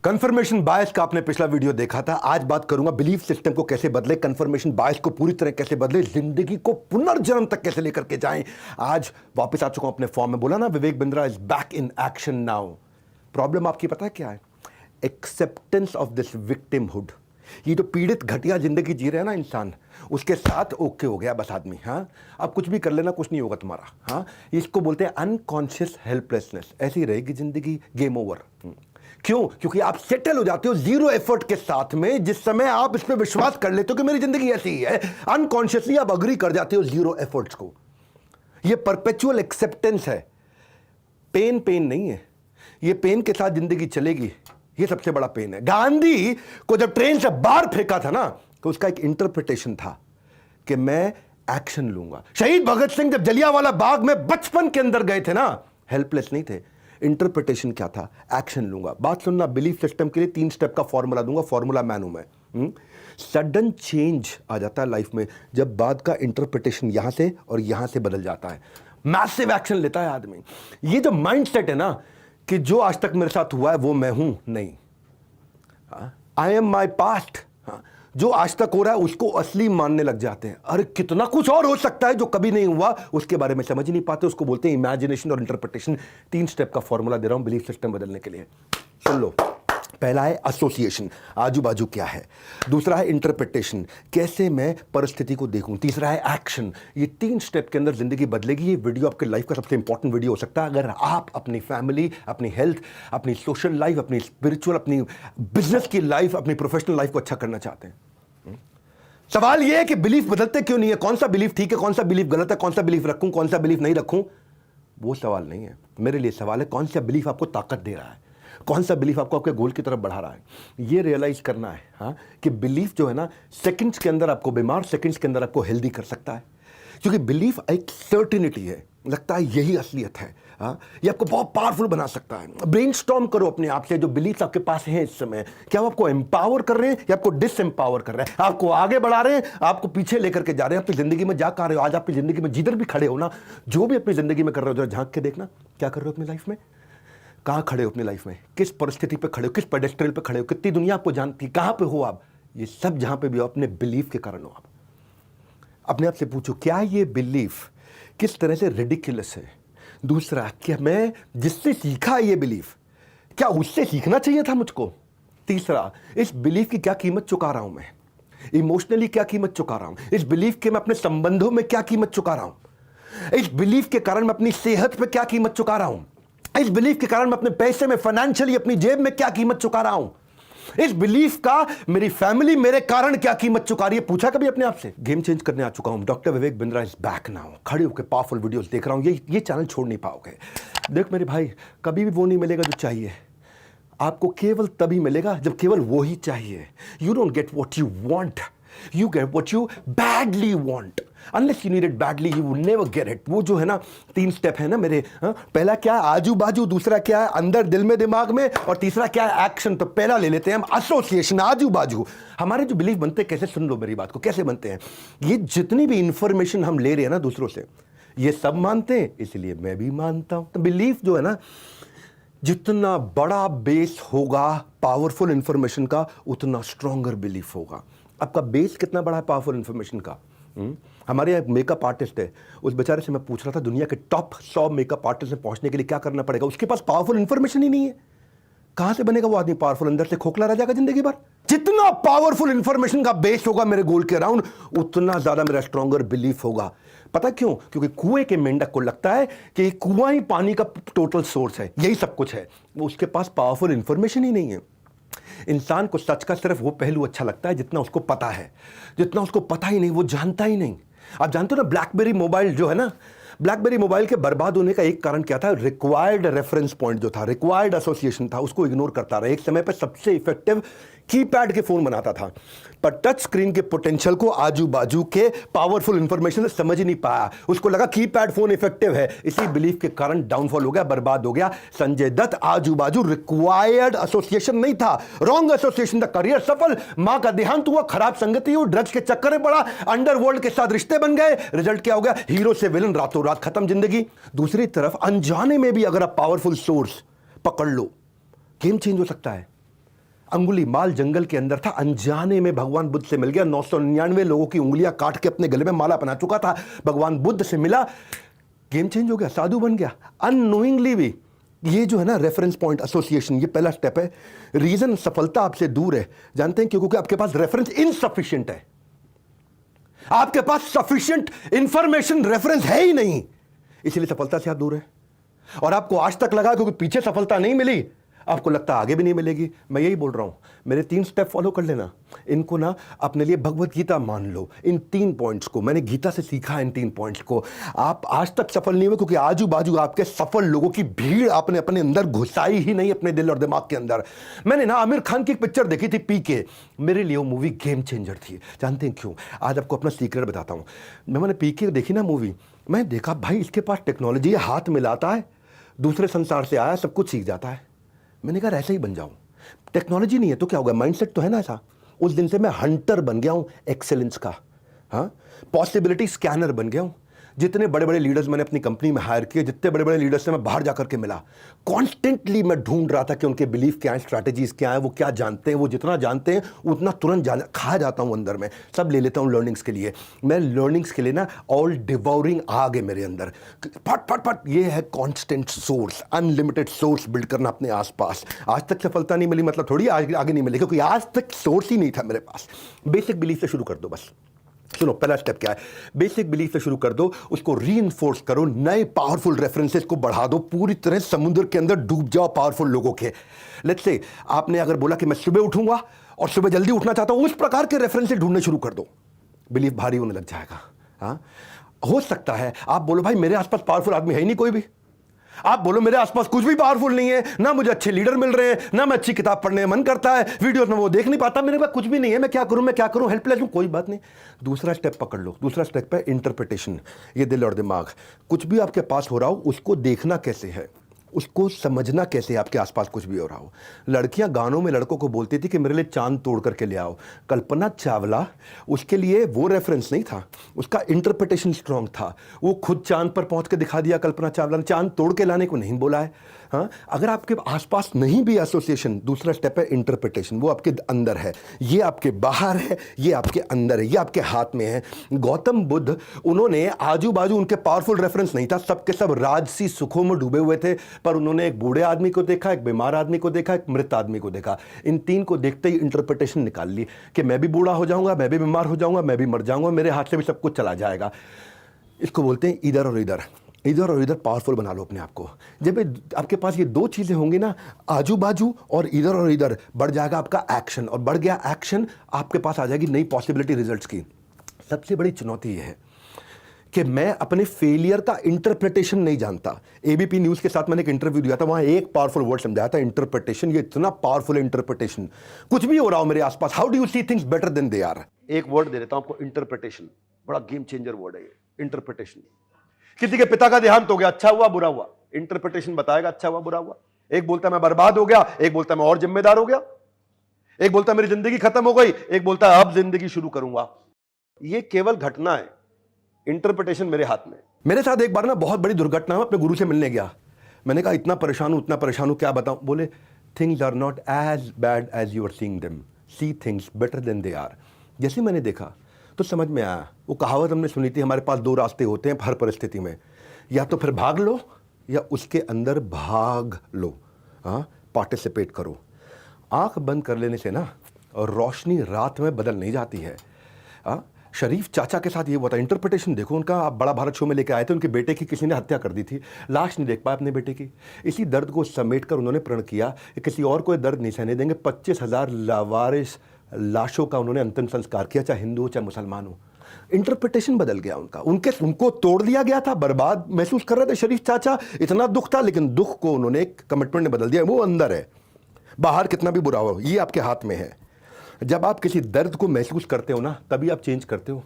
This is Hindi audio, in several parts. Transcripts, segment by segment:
कंफर्मेशन बायस का आपने पिछला वीडियो देखा था। आज बात करूंगा बिलीफ सिस्टम को कैसे बदले, कंफर्मेशन बायस को पूरी तरह कैसे बदले, जिंदगी को पुनर्जन्म तक कैसे लेकर के जाएं। आज वापस आ चुका हूं अपने फॉर्म में। बोला ना, Vivek Bindra is back in action now. Problem आपकी पता है क्या है? Acceptance of this victimhood. ये जो पीड़ित घटिया जिंदगी जी रहे हैं ना इंसान, उसके साथ ओके हो गया बस आदमी। हाँ, अब कुछ भी कर लेना, कुछ नहीं होगा तुम्हारा। हाँ, इसको बोलते हैं अनकॉन्शियस हेल्पलेसनेस। ऐसी रहेगी जिंदगी, गेम ओवर। क्यों? क्योंकि आप सेटल हो जाते हो जीरो एफर्ट के साथ में। जिस समय आप इस पे विश्वास कर लेते हो कि मेरी जिंदगी ऐसी ही है, अनकॉन्शियसली आप अग्री कर जाते हो जीरो एफर्ट्स को। ये परपेचुअल एक्सेप्टेंस है। पेन नहीं है, ये पेन के साथ जिंदगी चलेगी। ये सबसे बड़ा पेन है। गांधी को जब ट्रेन से बाहर फेंका था ना, तो उसका एक इंटरप्रिटेशन था कि मैं एक्शन लूंगा। शहीद भगत सिंह जब जलियांवाला बाग में बचपन के अंदर गए थे ना, हेल्पलेस नहीं थे। इंटरप्रिटेशन क्या था? एक्शन लूंगा। बात सुनना, बिलीफ सिस्टम के लिए 3 स्टेप का फॉर्मूला दूंगा। फॉर्मूला मैन हूं मैं। सडन चेंज आ जाता है लाइफ में जब बात का इंटरप्रिटेशन यहां से और यहां से बदल जाता है। मैसिव एक्शन लेता है आदमी। ये जो माइंडसेट है ना कि जो आज तक मेरे साथ हुआ है वो मैं हूं, नहीं। I am my past. जो आज तक हो रहा है उसको असली मानने लग जाते हैं। अरे कितना कुछ और हो सकता है जो कभी नहीं हुआ, उसके बारे में समझ ही नहीं पाते। उसको बोलते हैं इमेजिनेशन और इंटरप्रिटेशन। 3 स्टेप का फॉर्मूला दे रहा हूं बिलीफ सिस्टम बदलने के लिए। सुन लो। पहला है एसोसिएशन, आजू बाजू क्या है। दूसरा है इंटरप्रिटेशन, कैसे मैं परिस्थिति को देखूं। तीसरा है एक्शन। ये 3 स्टेप के अंदर जिंदगी बदलेगी। ये वीडियो आपके लाइफ का सबसे इंपॉर्टेंट वीडियो हो सकता है अगर आप अपनी फैमिली, अपनी हेल्थ, अपनी सोशल लाइफ, अपनी स्पिरिचुअल, अपनी बिजनेस की लाइफ, अपनी प्रोफेशनल लाइफ को अच्छा करना चाहते हैं। सवाल यह है कि बिलीफ बदलते क्यों नहीं है? कौन सा बिलीफ ठीक है, कौन सा बिलीफ गलत है, कौन सा बिलीफ रखूं, कौन सा बिलीफ नहीं रखूं? वो सवाल नहीं है मेरे लिए। सवाल है कौन सा बिलीफ आपको ताकत दे रहा है, कौन सा बिलीफ आपको आपके गोल की तरफ बढ़ा रहा है। ये रियलाइज करना है। हाँ, कि बिलीफ जो है ना, सेकंड्स के अंदर आपको बीमार, सेकंड्स के अंदर आपको हेल्दी कर सकता है। क्योंकि बिलीफ एक सर्टिनिटी है, लगता है यही असलियत है। हाँ, ये आपको बहुत पावरफुल बना सकता है। ब्रेनस्टॉर्म करो अपने आप से, जो बिलीफ आपके पास है इस समय, क्या वो आपको एम्पावर कर रहे हैं या आपको डिसएम्पावर कर रहे हैं? आपको आगे बढ़ा रहे हैं, आपको पीछे लेकर के जा रहे हैं? अपनी जिंदगी में जा कर रहे हो? आज अपनी जिंदगी में जिधर भी खड़े हो ना, जो भी अपनी जिंदगी में कर रहे हो, जरा झांक के देखना, क्या कर रहे हो अपनी लाइफ में, कहां खड़े हो अपनी लाइफ में, किस परिस्थिति पे खड़े हो, किस पेडेस्ट्रल पे खड़े हो, कितनी दुनिया आपको जानती है, कहां पे हो आप। ये सब जहां पे भी हो, अपने बिलीफ के कारण हो आप। अपने आप से पूछो, क्या ये बिलीफ किस तरह से रिडिकुलस है? दूसरा, क्या मैं जिससे सीखा ये बिलीफ, क्या उससे सीखना चाहिए था मुझको? तीसरा, इस बिलीफ की क्या कीमत चुका रहा हूं मैं? इमोशनली क्या कीमत चुका रहा हूं? इस बिलीफ के मैं अपने संबंधों में क्या कीमत चुका रहा हूं? इस बिलीफ के कारण मैं अपनी सेहत पे क्या कीमत चुका रहा हूं? इस बिलीफ के कारण मैं अपने पैसे में, फाइनेंशियली, अपनी जेब में क्या कीमत चुका रहा हूं? इस बिलीफ का मेरी फैमिली मेरे कारण क्या कीमत चुका रही है? पूछा कभी अपने आप से? गेम चेंज करने आ चुका हूं। Doctor Vivek Bindra is back now. खड़े होकर पावरफुल वीडियोस देख रहा हूं। ये चैनल छोड़ नहीं पाओगे। देख मेरे भाई, कभी भी वो नहीं मिलेगा जो चाहिए आपको। केवल तभी मिलेगा जब केवल वो ही चाहिए। You don't get what you want, you get what you badly want. Unless you need it badly, you will never get it. वो जो है ना 3 स्टेप है ना मेरे। पहला क्या है? आजू बाजू। दूसरा क्या है? अंदर, दिल में, दिमाग में। और तीसरा क्या है? एक्शन। तो पहला ले लेते हैं हम, एसोसिएशन, आजू बाजू। हमारे जो बिलीफ बनते हैं, कैसे, सुन लो मेरी बात को, कैसे बनते हैं? ये जितनी भी इंफॉर्मेशन हम ले रहे हैं ना दूसरों से, ये सब मानते हैं, इसलिए मैं भी मानता हूं। तो बिलीफ जो है ना, जितना बड़ा बेस होगा पावरफुल इंफॉर्मेशन का, उतना स्ट्रॉन्गर बिलीफ होगा। आपका बेस कितना बड़ा है पावरफुल इंफॉर्मेशन का? हमारे यहाँ मेकअप आर्टिस्ट है, उस बेचारे से मैं पूछ रहा था दुनिया के टॉप 100 मेकअप आर्टिस्ट में पहुंचने के लिए क्या करना पड़ेगा। उसके पास पावरफुल इंफॉर्मेशन ही नहीं है। कहां से बनेगा वो आदमी पावरफुल? अंदर से खोखला रह जाएगा जिंदगी भर। जितना पावरफुल इंफॉर्मेशन का बेस होगा मेरे गोल के अराउंड, उतना ज्यादा मेरा स्ट्रॉन्गर बिलीफ होगा। पता क्यों? क्योंकि कुएं के मेंढक को लगता है कि कुआं ही पानी का टोटल सोर्स है, यही सब कुछ है। वो उसके पास पावरफुल इंफॉर्मेशन ही नहीं है। इंसान को सच का सिर्फ वो पहलू अच्छा लगता है जितना उसको पता है। जितना उसको पता ही नहीं, वो जानता ही नहीं। आप जानते हो ना, ब्लैकबेरी मोबाइल जो है ना, ब्लैकबेरी मोबाइल के बर्बाद होने का एक कारण क्या था? रिक्वायर्ड रेफरेंस पॉइंट जो था, रिक्वायर्ड एसोसिएशन था, उसको इग्नोर करता रहा। एक समय पर सबसे इफेक्टिव कीपैड के फोन बनाता था, पर टच स्क्रीन के पोटेंशियल को आजू बाजू के पावरफुल इंफॉर्मेशन से समझ ही नहीं पाया। उसको लगा कीपैड फोन इफेक्टिव है, इसी बिलीफ के कारण डाउनफॉल हो गया, बर्बाद हो गया। संजय दत्त आजू बाजू रिक्वायर्ड एसोसिएशन नहीं था, रॉन्ग एसोसिएशन था। करियर सफल, मां का देहांत हुआ, खराब संगति हुई, ड्रग्स के चक्कर में पड़ा, अंडरवर्ल्ड के साथ रिश्ते बन गए। रिजल्ट क्या हो गया? हीरो से विलन, रातों रात खत्म जिंदगी। दूसरी तरफ अनजाने में भी अगर आप पावरफुल सोर्स पकड़ लो, गेम चेंज हो सकता है। अंगुली माल जंगल के अंदर था, अनजाने में भगवान बुद्ध से मिल गया। 999 लोगों की उंगलियां काट के अपने गले में माला बना चुका था, भगवान बुद्ध से मिला, गेम चेंज हो गया, साधु बन गया अननोइंगली भी। ये जो है ना रेफरेंस पॉइंट एसोसिएशन, ये पहला स्टेप है। रीजन सफलता आपसे दूर है, जानते हैं क्यों? क्योंकि आपके पास रेफरेंस इनसफिशिएंट है, आपके पास सफिशिएंट इंफॉर्मेशन रेफरेंस है ही नहीं, इसलिए सफलता से आप दूर है। और आपको आज तक लगा क्योंकि पीछे सफलता नहीं मिली, आपको लगता आगे भी नहीं मिलेगी। मैं यही बोल रहा हूं, मेरे 3 स्टेप फॉलो कर लेना, इनको ना अपने लिए भगवत गीता मान लो। इन 3 पॉइंट्स को मैंने गीता से सीखा है, इन 3 पॉइंट्स को। आप आज तक सफल नहीं हुए क्योंकि आजू बाजू आपके सफल लोगों की भीड़ आपने अपने अंदर घुसाई ही नहीं, अपने दिल और दिमाग के अंदर। मैंने ना आमिर खान की एक पिक्चर देखी थी, पीके, मेरे लिए वो मूवी गेम चेंजर थी। जानते हैं क्यों? आज आपको अपना सीक्रेट बताता हूं। मैंने पीके देखी ना मूवी, मैं देखा भाई इसके पास टेक्नोलॉजी है, हाथ मिलाता है, दूसरे संसार से आया, सब कुछ सीख जाता है। मैंने कहा ऐसे ही बन जाऊं, टेक्नोलॉजी नहीं है तो क्या होगा, माइंडसेट तो है ना ऐसा। उस दिन से मैं हंटर बन गया हूं एक्सेलेंस का, हाँ, पॉसिबिलिटी स्कैनर बन गया हूं। जितने बड़े बड़े लीडर्स मैंने अपनी कंपनी में हायर किए, जितने बड़े बड़े लीडर्स से मैं बाहर जाकर के मिला, कॉन्स्टेंटली मैं ढूंढ रहा था कि उनके बिलीफ क्या है, स्ट्रैटेजीज क्या है, वो क्या जानते हैं। वो जितना जानते हैं उतना तुरंत खा जाता हूं अंदर में, सब ले लेता हूं लर्निंग्स के लिए। मैं लर्निंग्स के लिए ना ऑल डिवोरिंग आ गए मेरे अंदर, फट फट फट। ये है constant source, unlimited source build करना अपने आसपास। आज तक सफलता नहीं मिली मतलब थोड़ी आगे नहीं मिली, क्योंकि आज तक सोर्स ही नहीं था मेरे पास। बेसिक बिलीफ से शुरू कर दो बस। सुनो, पहला स्टेप क्या है? बेसिक बिलीफ से शुरू कर दो, उसको रीइंफोर्स करो, नए पावरफुल रेफरेंसेस को बढ़ा दो, पूरी तरह समुद्र के अंदर डूब जाओ पावरफुल लोगों के। लेट्स से आपने अगर बोला कि मैं सुबह उठूंगा और सुबह जल्दी उठना चाहता हूं, उस प्रकार के रेफरेंसेस ढूंढने शुरू कर दो, बिलीफ भारी होने लग जाएगा। हाँ, हो सकता है आप बोलो भाई मेरे आसपास पावरफुल आदमी है ही नहीं कोई भी। आप बोलो मेरे आसपास कुछ भी पावरफुल नहीं है, ना मुझे अच्छे लीडर मिल रहे हैं, ना मैं अच्छी किताब पढ़ने मन करता है, वीडियोस में वो देख नहीं पाता, मेरे पास कुछ भी नहीं है, मैं क्या करूं, हेल्पलेस हूं। कोई बात नहीं, दूसरा स्टेप पकड़ लो। दूसरा स्टेप है इंटरप्रिटेशन। ये दिल और दिमाग, कुछ भी आपके पास हो रहा हो उसको देखना कैसे है, उसको समझना कैसे, आपके आसपास कुछ भी हो रहा हो। लड़कियां गानों में लड़कों को बोलती थी कि मेरे लिए चांद तोड़ करके ले आओ। कल्पना चावला, उसके लिए वो रेफरेंस नहीं था, उसका इंटरप्रिटेशन स्ट्रांग था। वो खुद चांद पर पहुंच के दिखा दिया कल्पना चावला ने, चांद तोड़ के लाने को नहीं बोला है। हाँ, अगर आपके आसपास नहीं भी एसोसिएशन, दूसरा स्टेप है इंटरप्रिटेशन। वो आपके अंदर है, ये आपके बाहर है, ये आपके अंदर है, ये आपके हाथ में है। गौतम बुद्ध, उन्होंने आजू बाजू उनके पावरफुल रेफरेंस नहीं था, सबके सब राजसी सुखों में डूबे हुए थे, पर उन्होंने एक बूढ़े आदमी को देखा, एक बीमार आदमी को देखा, एक मृत आदमी को देखा। इन 3 को देखते ही इंटरप्रिटेशन निकाल ली कि मैं भी बूढ़ा हो जाऊंगा, मैं भी बीमार हो जाऊंगा, मैं भी मर जाऊंगा, मेरे हाथ से भी सब कुछ चला जाएगा। इसको बोलते हैं इधर और इधर। इधर और इधर पावरफुल बना लो अपने आप को। जब आपके पास ये 2 चीजें होंगी ना, आजू बाजू और इधर, बढ़ जाएगा आपका एक्शन, और बढ़ गया एक्शन, आपके पास आ जाएगी नई पॉसिबिलिटी रिजल्ट्स की। सबसे बड़ी चुनौती यह है कि मैं अपने फेलियर का इंटरप्रिटेशन नहीं जानता। एबीपी न्यूज के साथ मैंने एक इंटरव्यू दिया था, वहां एक पावरफुल वर्ड समझाया था, इंटरप्रिटेशन। ये इतना पावरफुल इंटरप्रिटेशन, कुछ भी हो रहा हो मेरे आसपास, how do you see things better than they are. एक वर्ड दे देता हूं आपको, इंटरप्रिटेशन। बड़ा गेम चेंजर वर्ड है ये, इंटरप्रिटेशन। किसी के पिता का देहांत हो गया, अच्छा हुआ बुरा हुआ, इंटरप्रिटेशन बताएगा अच्छा हुआ बुरा हुआ। एक बोलता है मैं बर्बाद हो गया, एक बोलता है मैं और जिम्मेदार हो गया, एक बोलता है मेरी जिंदगी खत्म हो गई, एक बोलता है अब जिंदगी शुरू करूंगा। ये केवल घटना है, इंटरप्रिटेशन मेरे हाथ में। मेरे साथ एक बार ना बहुत बड़ी दुर्घटना, मैं अपने गुरु से मिलने गया। मैंने कहा इतना परेशान हूं, क्या बताऊं। बोले things are not as bad as you are seeing them, see things better than they are. जैसे मैंने देखा तो समझ में आया, वो कहावत हमने सुनी थी, हमारे पास 2 रास्ते होते हैं हर परिस्थिति में, या तो फिर भाग लो या उसके अंदर भाग लो। हाँ, पार्टिसिपेट करो। आंख बंद कर लेने से ना और रोशनी रात में बदल नहीं जाती है। हाँ, शरीफ चाचा के साथ ये हुआ था। इंटरप्रिटेशन देखो उनका, बड़ा भारत शो में लेके आए थे, उनके बेटे की किसी ने हत्या कर दी थी, लाश नहीं देख पाया अपने बेटे की। इसी दर्द को समेट कर उन्होंने प्रण किया कि किसी और को दर्द नहीं सहने देंगे। 25,000 लावारिस लाशों का उन्होंने अंतिम संस्कार किया, चाहे हिंदू हो चाहे मुसलमान हो। इंटरप्रिटेशन बदल गया उनका, उनको तोड़ दिया गया था, बर्बाद महसूस कर रहे थे शरीफ चाचा, इतना दुख था, लेकिन दुख को उन्होंने एक कमिटमेंट में बदल दिया। वो अंदर है, बाहर कितना भी बुरा हो, ये आपके हाथ में है। जब आप किसी दर्द को महसूस करते हो ना, तभी आप चेंज करते हो।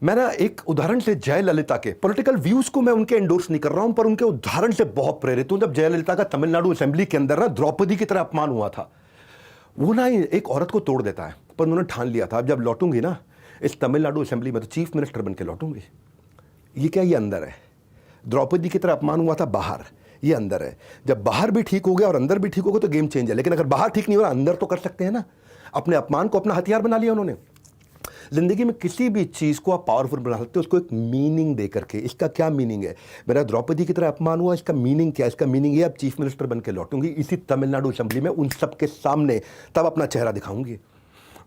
मैं ना एक उदाहरण से, जयललिता के पॉलिटिकल व्यूज को मैं उनके एंडोर्स नहीं कर रहा हूं, पर उनके उदाहरण से बहुत प्रेरित हूं। जब जयललिता का तमिलनाडु असेंबली के अंदर ना द्रौपदी की तरह अपमान हुआ था, वो ना एक औरत को तोड़ देता है, पर उन्होंने ठान लिया था अब जब लौटूंगी ना इस तमिलनाडु असेंबली में तो चीफ मिनिस्टर बन के लौटूंगी। ये क्या, ये अंदर है। द्रौपदी की तरह अपमान हुआ था बाहर, ये अंदर है। जब बाहर भी ठीक हो गया और अंदर भी ठीक हो गया तो गेम चेंज है। लेकिन अगर बाहर ठीक नहीं हो रहा, अंदर तो कर सकते हैं ना। अपने अपमान को अपना हथियार बना लिया उन्होंने। जिंदगी में किसी भी चीज को आप पावरफुल बना सकते हो, उसको एक मीनिंग दे करके। इसका क्या मीनिंग है? मेरा द्रौपदी की तरह अपमान हुआ, इसका मीनिंग क्या है? इसका मीनिंग ये, अब चीफ मिनिस्टर बन के लौटूंगी इसी तमिलनाडु असेंबली में उन सबके सामने, तब अपना चेहरा दिखाऊंगी।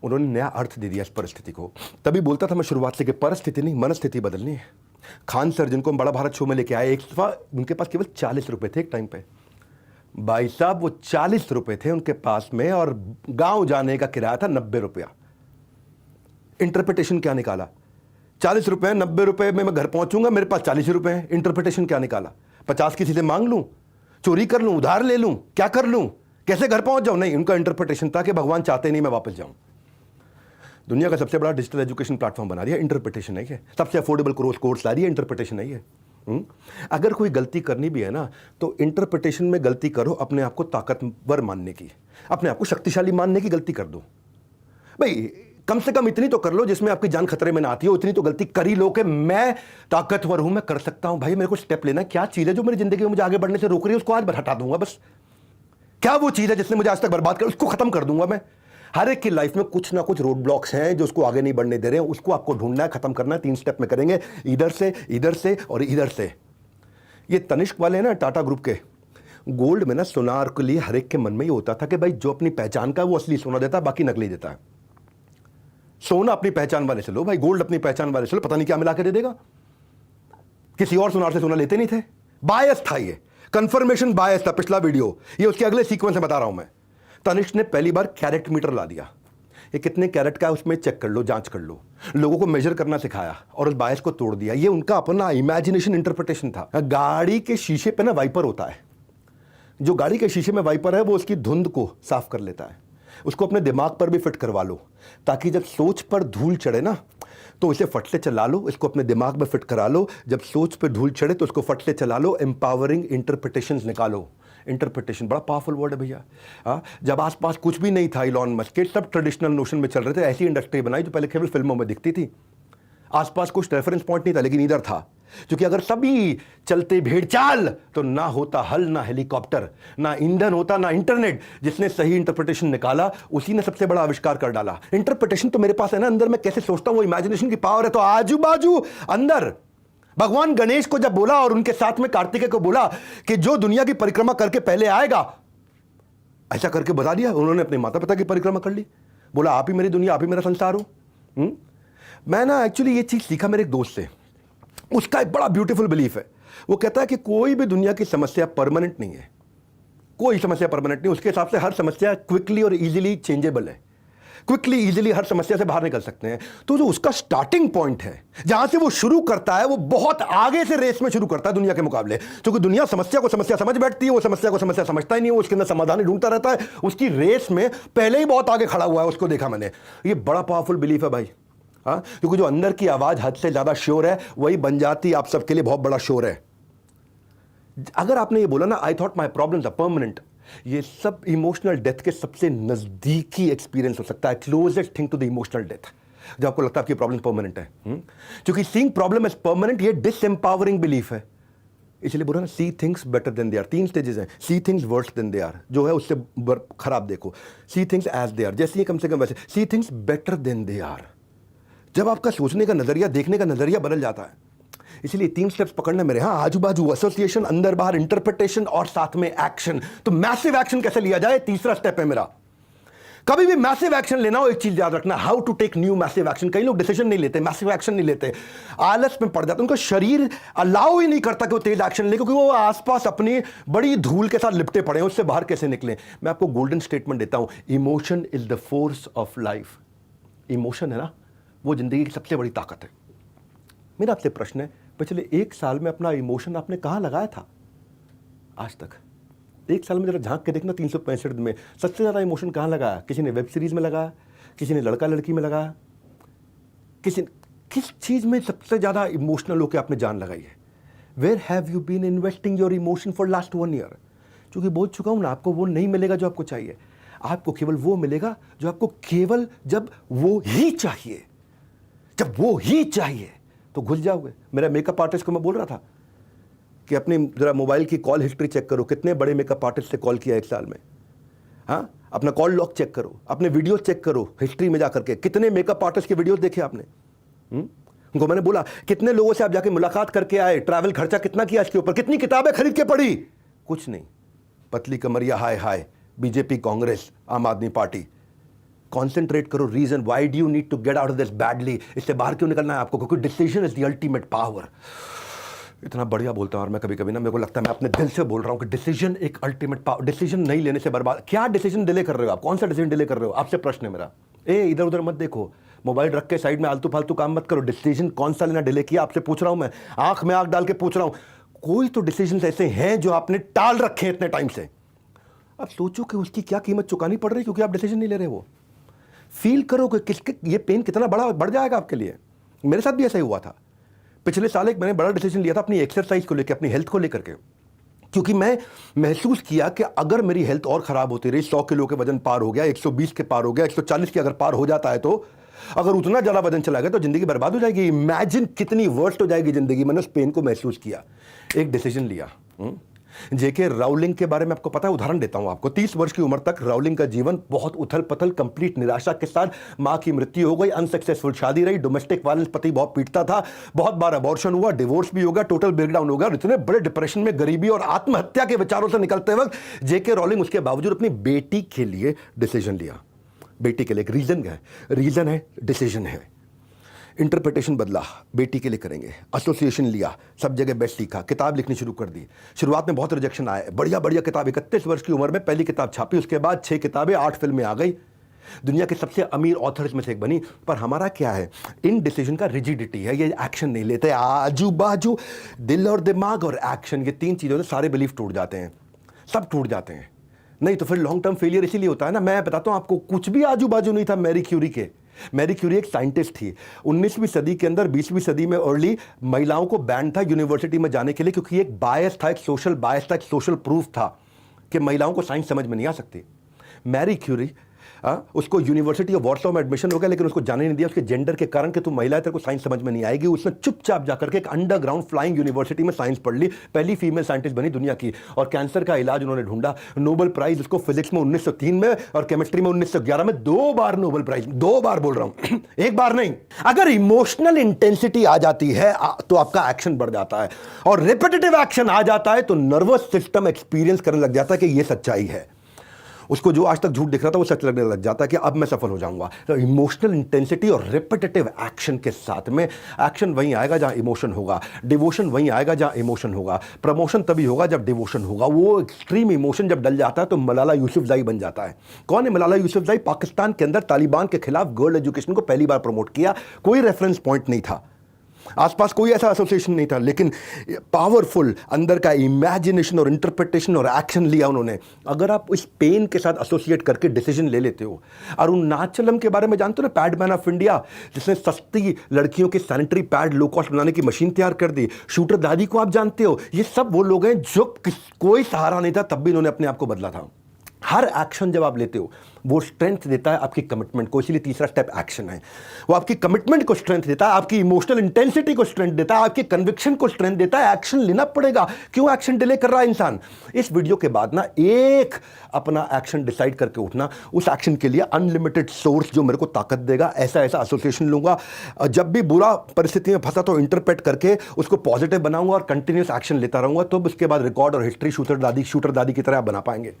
उन्होंने नया अर्थ दे दिया इस परिस्थिति को। तभी बोलता था मैं शुरुआत से कि परिस्थिति नहीं, मनस्थिति बदलनी है। खान सर जिनको हम बड़ा भारत शो में लेके आए, एक दफा उनके पास केवल 40 रुपए थे एक टाइम पे। भाई साहब वो 40 रुपए थे उनके पास में, और गांव जाने का किराया था 90 रुपया। इंटरप्रिटेशन क्या निकाला? 40 रुपए, 90 रुपए में मैं घर पहुंचूंगा, मेरे पास 40 रुपए हैं। इंटरप्रिटेशन क्या निकाला? 50 किसी से मांग लूं, चोरी कर लूं, उधार ले लूं, क्या कर लूं, कैसे घर पहुंच जाऊं? नहीं, उनका इंटरप्रिटेशन था कि भगवान चाहते नहीं मैं वापस जाऊं। दुनिया का सबसे बड़ा डिजिटल एजुकेशन प्लेटफॉर्म बना दिया, इंटरप्रिटेशन नहीं है। सबसे अफोर्डेबल कोर्स ला दिया, इंटरप्रिटेशन नहीं है। अगर कोई गलती करनी भी है ना, तो इंटरप्रिटेशन में गलती करो अपने आप को ताकतवर मानने की, अपने आप को शक्तिशाली मानने की गलती कर दो। भाई कम से कम इतनी तो कर लो जिसमें आपकी जान खतरे में ना आती हो। इतनी तो गलती कर ही लो कि मैं ताकतवर हूं, मैं कर सकता हूं। भाई मेरे को स्टेप लेना, क्या चीज है जो मेरी जिंदगी में मुझे आगे बढ़ने से रोक रही है, उसको आज हटा दूंगा बस। क्या वो चीज है जिसने मुझे आज तक बर्बाद कर, उसको खत्म कर दूंगा मैं। हर एक की लाइफ में कुछ ना कुछ रोड ब्लॉक्स हैं जो उसको आगे नहीं बढ़ने दे रहे हैं, उसको आपको ढूंढना है, खत्म करना है। 3 स्टेप में करेंगे, इधर से और इधर से। ये तनिष्क वाले ना, टाटा ग्रुप के, गोल्ड में ना सोनार के लिए हर एक के मन में ये होता था कि भाई जो अपनी पहचान का वो असली सोना देता है, बाकी नकली देता है। सोना अपनी पहचान वाले से लो भाई, गोल्ड अपनी पहचान वाले से लो, पता नहीं क्या मिला के दे देगा। किसी और सोनार से सोना लेते नहीं थे। बायस था ये, कंफर्मेशन बायस था। पिछला वीडियो, ये उसके अगले सीक्वेंस में बता रहा हूं मैं। तनिष्क ने पहली बार कैरेट मीटर ला दिया। ये कितने कैरेट का है उसमें चेक कर लो, जांच कर लो। लोगों को मेजर करना सिखाया और उस बायस को तोड़ दिया। ये उनका अपना इमेजिनेशन, इंटरप्रिटेशन था। गाड़ी के शीशे पे ना वाइपर होता है। जो गाड़ी के शीशे में वाइपर है वो उसकी धुंध को साफ कर लेता है। उसको अपने दिमाग पर भी फिट करवा लो, ताकि जब सोच पर धूल चढ़े ना तो इसे फट से चला लो। इसको अपने दिमाग में फिट करा लो, जब सोच पर धूल चढ़े तो उसको फट से चला लो। एम्पावरिंग इंटरप्रिटेशंस निकालो। इंटरप्रिटेशन बड़ा पावरफुल वर्ड है भैया। हाँ, जब आसपास कुछ भी नहीं था, इलॉन मस्क के सब ट्रेडिशनल नोशन में चल रहे थे, ऐसी इंडस्ट्री बनाई जो पहले केवल फिल्मों में दिखती थी। आसपास कुछ रेफरेंस पॉइंट नहीं था, लेकिन इधर था। क्योंकि अगर सभी चलते भेड़ चाल तो ना होता हल, ना हेलीकॉप्टर, ना ईंधन होता, ना इंटरनेट। जिसने सही इंटरप्रिटेशन निकाला उसी ने सबसे बड़ा आविष्कार कर डाला। इंटरप्रिटेशन तो मेरे पास है ना, अंदर मैं कैसे सोचता हूं, वो इमेजिनेशन की पावर है। तो आजू बाजू अंदर भगवान गणेश को जब बोला और उनके साथ में कार्तिकेय को बोला कि जो दुनिया की परिक्रमा करके पहले आएगा, ऐसा करके बता दिया। उन्होंने अपने माता पिता की परिक्रमा कर ली, बोला आप ही मेरी दुनिया, आप ही मेरा संसार हो। मैं ना एक्चुअली ये चीज सीखा मेरे एक दोस्त से। उसका एक बड़ा ब्यूटीफुल बिलीफ है। वो कहता है कि कोई भी दुनिया की समस्या परमानेंट नहीं है। कोई समस्या परमानेंट नहीं। उसके हिसाब से हर समस्या क्विकली और इजीली चेंजेबल है। क्विकली इजीली हर समस्या से बाहर निकल सकते हैं। तो जो उसका स्टार्टिंग पॉइंट है, जहां से वो शुरू करता है, वो बहुत आगे से रेस में शुरू करता है दुनिया के मुकाबले। क्योंकि दुनिया समस्या को समस्या समझ बैठती है, वो समस्या को समस्या समझता ही नहीं है, वो उसके अंदर समाधान ढूंढता रहता है। उसकी रेस में पहले ही बहुत आगे खड़ा हुआ है, उसको देखा मैंने। ये बड़ा पावरफुल बिलीफ है भाई। हाँ, क्योंकि जो अंदर की आवाज हद से ज्यादा श्योर है, वही बन जाती आप सबके लिए बहुत बड़ा श्योर है। अगर आपने ये बोला ना, I thought my problems are permanent, ये सब इमोशनल डेथ के सबसे नजदीकी एक्सपीरियंस हो सकता है, closest thing to the emotional death, जब आपको लगता है आपकी प्रॉब्लम परमानेंट है। क्योंकि सीइंग प्रॉब्लम एज परमानेंट ये डिसएम्पावरिंग बिलीफ है। इसलिए बोला ना, see things better than they are. 3 stages हैं। See things worse than they are, जो है उससे खराब देखो। See things as they are, जैसे कम से कम वैसे। See things better than they are, जब आपका सोचने का नजरिया, देखने का नजरिया बदल जाता है। इसलिए 3 स्टेप्स पकड़ना मेरे। हाँ, आजू बाजू एसोसिएशन, अंदर बाहर इंटरप्रिटेशन और साथ में एक्शन। तो मैसिव एक्शन कैसे लिया जाए, तीसरा स्टेप है मेरा। कभी भी मैसिव एक्शन लेना हो, एक चीज याद रखना, how to take new massive action. कई लोग डिसीजन नहीं लेते, मैसिव एक्शन नहीं लेते, आलस में पड़ जाते, उनका शरीर अलाउ ही नहीं करता कि वो तेज एक्शन ले, क्योंकि वो आसपास अपनी बड़ी धूल के साथ लिपटे पड़े हैं। उससे बाहर कैसे निकले? मैं आपको गोल्डन स्टेटमेंट देता हूं, emotion is the force of life. Emotion है ना, वो जिंदगी की सबसे बड़ी ताकत है। मेरा आपसे प्रश्न है, पिछले 1 साल में अपना इमोशन आपने कहां लगाया था आज तक? 1 साल में जरा झांक के देखना, 365 दिन में सबसे ज्यादा इमोशन कहां लगाया? किसी ने वेब सीरीज में लगाया, किसी ने लड़का लड़की में लगाया, किस चीज में सबसे ज्यादा इमोशनल होकर आपने जान लगाई है? Where have you been investing your emotion for last 1 year? क्योंकि बोल चुका हूं ना, आपको वो नहीं मिलेगा जो आपको चाहिए। आपको केवल वो मिलेगा जो आपको केवल जब वो ही चाहिए। जब वो ही चाहिए तो घुल जाओगे। मेरा मेकअप आर्टिस्ट को मैं बोल रहा था कि अपनी जरा मोबाइल की कॉल हिस्ट्री चेक करो, कितने बड़े मेकअप आर्टिस्ट से कॉल किया एक साल में। हाँ, अपना कॉल लॉग चेक करो, अपने वीडियो चेक करो हिस्ट्री में जाकर के, कितने मेकअप आर्टिस्ट के वीडियोस देखे आपने। उनको मैंने बोला कितने लोगों से आप जाके मुलाकात करके आए, ट्रैवल खर्चा कितना किया इसके ऊपर, कितनी किताबें खरीद के पढ़ी, कुछ नहीं। पतली कमरिया, हाय हाय, BJP, Congress, Aam Aadmi Party. Concentrate करो, reason why do you need to get out of this badly, इससे बाहर क्यों निकलना है आपको, क्योंकि decision is the ultimate power. इतना बढ़िया बोलता हूँ और मैं कभी कभी ना मेरे को लगता है मैं अपने दिल से बोल रहा हूँ कि डिसीजन एक अल्टीमेट पावर। डिसीजन नहीं लेने से बर्बाद। क्या डिसीजन डिले कर रहे हो आप, कौन सा डिसीजन डिले कर रहे हो, आपसे प्रश्न है मेरा। इधर उधर मत देखो, मोबाइल रख के साइड में आलतू फालतू काम मत करो। डिसीजन कौन सा लेना डिले किया, आपसे पूछ रहा हूं मैं, आंख में आंख डाल के पूछ रहा हूं। कोई तो डिसीजन ऐसे हैं जो आपने टाल रखे हैं इतने टाइम से। अब सोचो कि उसकी क्या कीमत चुकानी पड़ रही है क्योंकि आप डिसीजन नहीं ले रहे। वो फील करो कि किसके ये पेन कितना बड़ा बढ़ जाएगा आपके लिए। मेरे साथ भी ऐसा ही हुआ था। पिछले साल एक मैंने बड़ा डिसीजन लिया था अपनी एक्सरसाइज को लेकर, अपनी हेल्थ को लेकर के, क्योंकि मैं महसूस किया कि अगर मेरी हेल्थ और खराब होती रही, 100 किलो के वजन पार हो गया, 120 के पार हो गया, 140 के अगर पार हो जाता है, तो अगर उतना ज़्यादा वजन चला गया तो जिंदगी बर्बाद हो जाएगी। इमेजिन कितनी वर्स्ट हो जाएगी जिंदगी। मैंने उस पेन को महसूस किया, एक डिसीजन लिया। जेके राउलिंग के बारे में आपको पता है, उदाहरण देता हूं आपको। 30 वर्ष की उम्र तक राउलिंग का जीवन बहुत उथल पथल, कंप्लीट निराशा के साथ। मां की मृत्यु हो गई, अनसक्सेसफुल शादी रही, डोमेस्टिक वायलेंस, पति बहुत पीटता था, बहुत बार अबॉर्शन हुआ, डिवोर्स भी हो गया, टोटल ब्रेकडाउन हो गया। इतने बड़े डिप्रेशन में, गरीबी और आत्महत्या के विचारों से निकलते वक्त जेके राउलिंग उसके बावजूद अपनी बेटी के लिए डिसीजन लिया। बेटी के लिए एक रीजन है, डिसीजन है। इंटरप्रिटेशन बदला, बेटी के लिए करेंगे। एसोसिएशन लिया, सब जगह बेस्ट लिखा, किताब लिखनी शुरू कर दी। शुरुआत में बहुत रिजेक्शन आया, बढ़िया बढ़िया किताब। 31 वर्ष की उम्र में पहली किताब छापी, उसके बाद 6 किताबें, 8 फिल्में आ गई, दुनिया के सबसे अमीर ऑथर्स में से एक बनी। पर हमारा क्या है, इन डिसीजन का रिजिडिटी है, ये एक्शन नहीं लेते। आजू बाजू दिल और दिमाग और एक्शन, ये 3 चीज़ों से सारे बिलीफ टूट जाते हैं, सब टूट जाते हैं। नहीं तो फिर लॉन्ग टर्म फेलियर इसीलिए होता है ना। मैं बताता हूं आपको, कुछ भी आजू बाजू नहीं था मैरी क्यूरी के। मैरी क्यूरी एक साइंटिस्ट थी। 19वीं सदी के अंदर, 20वीं सदी में अर्ली, महिलाओं को बैन था यूनिवर्सिटी में जाने के लिए, क्योंकि एक बायस था, एक सोशल बायस था, एक सोशल प्रूफ था कि महिलाओं को साइंस समझ में नहीं आ सकती। मैरी क्यूरी, उसको यूनिवर्सिटी ऑफ वॉर्सो में एडमिशन हो गया, लेकिन उसको जाने नहीं दिया उसके जेंडर के कारण कि तू महिला है, तेरे को साइंस समझ में नहीं आएगी। उसने चुपचाप जाकर के एक अंडरग्राउंड फ्लाइंग यूनिवर्सिटी में साइंस पढ़ ली, पहली फीमेल साइंटिस्ट बनी दुनिया की। और कैंसर का इलाज उन्होंने ढूंढा। नोबेल प्राइज उसको फिजिक्स में 1903 में और केमिस्ट्री में 1911 में, 2 बार नोबेल प्राइज, 2 बार बोल रहा हूं, एक बार नहीं। अगर इमोशनल इंटेंसिटी आ जाती है तो आपका एक्शन बढ़ जाता है, और रिपीटेटिव एक्शन आ जाता है तो नर्वस सिस्टम एक्सपीरियंस करने लग जाता है कि यह सच्चाई है। उसको जो आज तक झूठ दिख रहा था वो सच लगने लग जाता है कि अब मैं सफल हो जाऊंगा। तो इमोशनल इंटेंसिटी और रिपीटेटिव एक्शन के साथ में, एक्शन वहीं आएगा जहां इमोशन होगा, डिवोशन वहीं आएगा जहां इमोशन होगा, प्रमोशन तभी होगा जब डिवोशन होगा। वो एक्सट्रीम इमोशन जब डल जाता है तो मलाला यूसुफजई बन जाता है। कौन है मलाला यूसुफजई? पाकिस्तान के अंदर तालिबान के खिलाफ गर्ल एजुकेशन को पहली बार प्रमोट किया। कोई रेफरेंस पॉइंट नहीं था, आसपास कोई ऐसा एसोसिएशन नहीं था, लेकिन पावरफुल अंदर का इमेजिनेशन और इंटरप्रिटेशन और एक्शन लिया उन्होंने। अगर आप इस पेन के साथ एसोसिएट करके डिसीजन ले लेते हो। अरुणाचलम के बारे में जानते हो ना, पैड मैन ऑफ इंडिया, जिसने सस्ती लड़कियों के सैनिटरी पैड लो कॉस्ट बनाने की मशीन तैयार कर दी। शूटर दादी को आप जानते हो। ये सब वो लोग हैं जो कोई सहारा नहीं था तब भी इन्होंने अपने आप को बदला था। हर एक्शन जब आप लेते हो वो स्ट्रेंथ देता है आपकी कमिटमेंट को, इसीलिए तीसरा स्टेप एक्शन है। वो आपकी कमिटमेंट को स्ट्रेंथ देता है, आपकी इमोशनल इंटेंसिटी को स्ट्रेंथ देता है, आपकी कन्विक्शन को स्ट्रेंथ देता है। एक्शन लेना पड़ेगा। क्यों एक्शन डिले कर रहा है इंसान? इस वीडियो के बाद ना एक अपना एक्शन डिसाइड करके उठना। उस एक्शन के लिए अनलिमिटेड सोर्स जो मेरे को ताकत देगा, ऐसा ऐसा एसोसिएशन लूंगा। जब भी बुरा परिस्थिति में फंसा तो इंटरप्रेट करके उसको पॉजिटिव बनाऊंगा और कंटिन्यूस एक्शन लेता रहूंगा। तो उसके बाद रिकॉर्ड और हिस्ट्री शूटर दादी की तरह बना पाएंगे।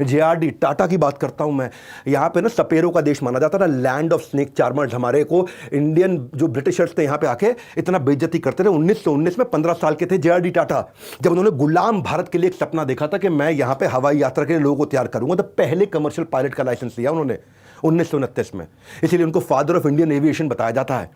JRD टाटा की बात करता हूं मैं। यहां पे ना सपेरों का देश माना जाता था, लैंड ऑफ स्नेक चार्मर्स। हमारे को इंडियन जो ब्रिटिशर्स थे यहां पे आके इतना बेइज्जती करते थे। 1919 में 15 साल के थे JRD टाटा, जब उन्होंने गुलाम भारत के लिए एक सपना देखा था कि मैं यहां पे हवाई यात्रा के लिए लोगों को तैयार करूंगा, तो पहले कमर्शियल पायलट का लाइसेंस लिया उन्होंने 1929 में। इसीलिए उनको फादर ऑफ इंडियन एविएशन बताया जाता है।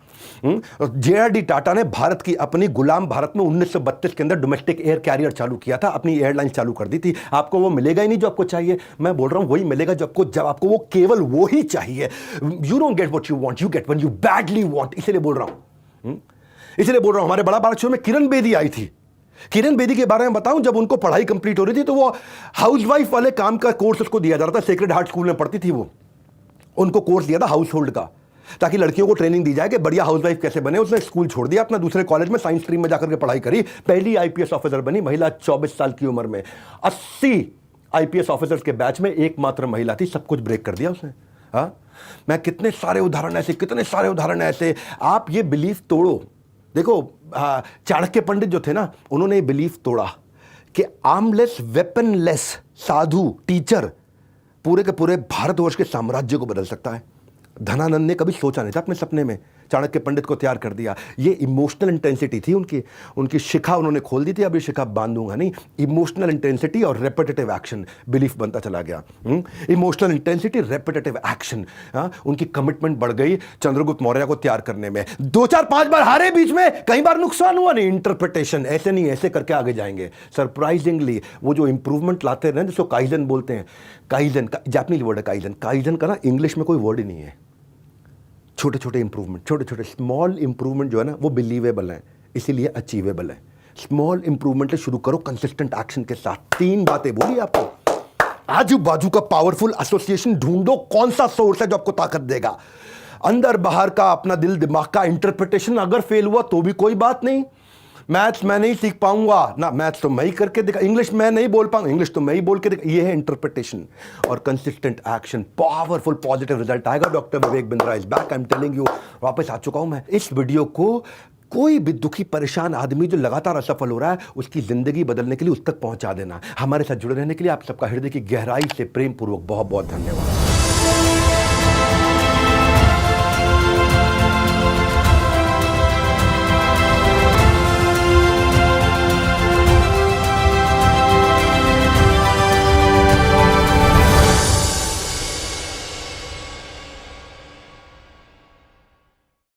JRD टाटा ने भारत की अपनी गुलाम भारत में 1932 के अंदर डोमेस्टिक एयर कैरियर चालू किया था, अपनी एयरलाइन चालू कर दी थी। आपको वो मिलेगा ही नहीं जो आपको चाहिए। मैं बोल रहा हूं वही मिलेगा जब आपको वो केवल वो ही चाहिए। You don't get what you want, you get when you badly want. इसलिए बोल रहा हूं हमारे बड़ा बात शो में किरण बेदी आई थी। किरण बेदी के बारे में बताऊं, जब उनको पढ़ाई कंप्लीट हो रही थी तो वो हाउसवाइफ वाले काम का कोर्स उसको दिया जा रहा था। सेक्रेड हार्ट स्कूल में पढ़ती थी वो, उनको कोर्स दिया था हाउस होल्ड का। ताकि लड़कियों को ट्रेनिंग दी जाए कि बढ़िया हाउसवाइफ कैसे बने। उसने स्कूल छोड़ दिया अपना, दूसरे कॉलेज में साइंस स्ट्रीम में जाकर के पढ़ाई करी, पहली आईपीएस ऑफिसर बनी महिला 24 साल की उम्र में। 80 आईपीएस ऑफिसर्स के बैच में एकमात्र महिला थी, सब कुछ ब्रेक कर दिया उसने। हाँ, मैं कितने सारे उदाहरण ऐसे। आप ये बिलीफ तोड़ो। देखो चाणक्य पंडित जो थे ना, उन्होंने ये बिलीफ तोड़ा कि आर्मलेस वेपनलेस साधु टीचर पूरे के पूरे भारतवर्ष के साम्राज्य को बदल सकता है। धनानंद ने कभी सोचा नहीं था, अपने सपने में चाणक्य पंडित को तैयार कर दिया। ये इमोशनल इंटेंसिटी थी उनकी शिखा उन्होंने खोल दी थी। अब ये शिखा बांधूंगा नहीं। इमोशनल इंटेंसिटी और रेपिटेटिव एक्शन बिलीफ बनता चला गया। इमोशनल इंटेंसिटी, रेपिटेटिव एक्शन, उनकी कमिटमेंट बढ़ गई चंद्रगुप्त मौर्य को तैयार करने में। 2 4 5 बार हारे, बीच में कई बार नुकसान हुआ नहीं। इंटरप्रिटेशन ऐसे नहीं, ऐसे करके आगे जाएंगे। सरप्राइजिंगली वो जो इंप्रूवमेंट लाते रहे, जिसको काइजन बोलते हैं, काइजन का जापानीज वर्ड है काइजन। काइजन का ना इंग्लिश में कोई वर्ड ही नहीं है। छोटे छोटे इंप्रूवमेंट, छोटे छोटे स्मॉल इंप्रूवमेंट जो है ना, वो बिलीवेबल है, इसीलिए अचीवेबल है। स्मॉल इंप्रूवमेंट से शुरू करो, कंसिस्टेंट एक्शन के साथ। 3 बातें बोली आपको। आजू बाजू का पावरफुल एसोसिएशन ढूंढो, कौन सा सोर्स है जो आपको ताकत देगा। अंदर बाहर का अपना दिल दिमाग का इंटरप्रिटेशन अगर फेल हुआ तो भी कोई बात नहीं। मैथ्स मैं नहीं सीख पाऊंगा ना, मैथ्स तो मैं ही करके दिखा, इंग्लिश मैं नहीं बोल पाऊंगा, इंग्लिश तो मैं ही बोल के दिखा। ये है इंटरप्रिटेशन और consistent action. Powerful positive result आएगा। Doctor Vivek Bindra is back, I am telling you. वापस आ चुका हूं मैं। इस वीडियो को कोई भी दुखी परेशान आदमी जो लगातार असफल हो रहा है, उसकी जिंदगी बदलने के लिए उस तक पहुंचा देना। हमारे साथ जुड़े रहने के लिए आप सबका हृदय की गहराई से प्रेम पूर्वक बहुत बहुत धन्यवाद।